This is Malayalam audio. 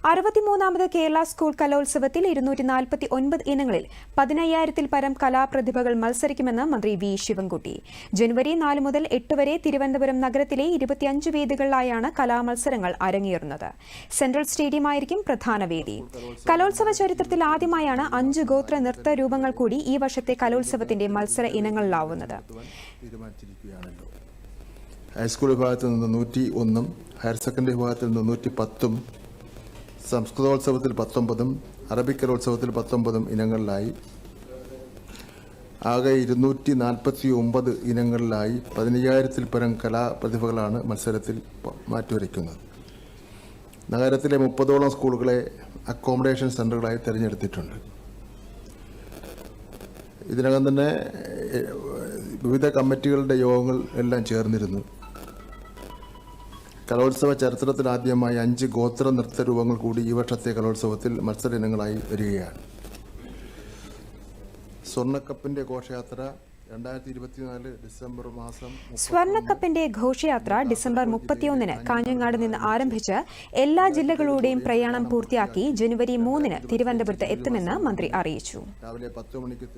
63ാമത് കേരള സ്കൂൾ കലോത്സവത്തിൽ 249 ഇനങ്ങളിൽ 15,000-ൽ പരം കലാപ്രതിഭകൾ മത്സരിക്കുമെന്ന് മന്ത്രി വി ശിവൻകുട്ടി. ജനുവരി 4 മുതൽ 8 വരെ തിരുവനന്തപുരം നഗരത്തിലെ 25 വേദികളിലായാണ് കലാമത്സരങ്ങൾ അരങ്ങേറുന്നത്. സെൻട്രൽ സ്റ്റേഡിയമായിരിക്കും പ്രധാന വേദി. കലോത്സവ ചരിത്രത്തിൽ ആദ്യമായാണ് 5 ഗോത്ര നൃത്ത രൂപങ്ങൾ കൂടി ഈ വർഷത്തെ കലോത്സവത്തിന്റെ മത്സര ഇനങ്ങളിലാവുന്നത്. ഹൈസ്കൂൾ വിഭാഗത്തിൽ നിന്ന് 101, ഹയർ സെക്കൻഡറി വിഭാഗത്തിൽ നിന്ന് 110, സംസ്കൃതോത്സവത്തിൽ 19, അറബിക് കലോത്സവത്തിൽ 19 ഇനങ്ങളിലായി ആകെ 249 ഇനങ്ങളിലായി 15,000-ൽ പരം കലാപ്രതിഭകളാണ് മത്സരത്തിൽ മാറ്റുരയ്ക്കുന്നത്. നഗരത്തിലെ 30ഓളം സ്കൂളുകളെ അക്കോമഡേഷൻ സെൻ്ററുകളായി തിരഞ്ഞെടുത്തിട്ടുണ്ട്. ഇതിനകം തന്നെ വിവിധ കമ്മിറ്റികളുടെ യോഗങ്ങൾ എല്ലാം ചേർന്നിരുന്നു. കലോത്സവ ചരിത്രത്തിലാദ്യമായി 5 ഗോത്ര നൃത്തരൂപങ്ങൾ കൂടി ഈ വർഷത്തെ കലോത്സവത്തിൽ മത്സര ഇനങ്ങളായി വരികയാണ്. സ്വർണ്ണക്കപ്പിന്റെ ഘോഷയാത്ര 2024 ഡിസംബർ മാസം. സ്വർണ്ണക്കപ്പിന്റെ ഘോഷയാത്ര ഡിസംബർ 31-ന് കാഞ്ഞങ്ങാട് നിന്ന് ആരംഭിച്ച് എല്ലാ ജില്ലകളുടെയും പ്രയാണം പൂർത്തിയാക്കി ജനുവരി 3-ന് തിരുവനന്തപുരത്ത് എത്തുമെന്ന് മന്ത്രി അറിയിച്ചു. രാവിലെ 10 മണിക്ക്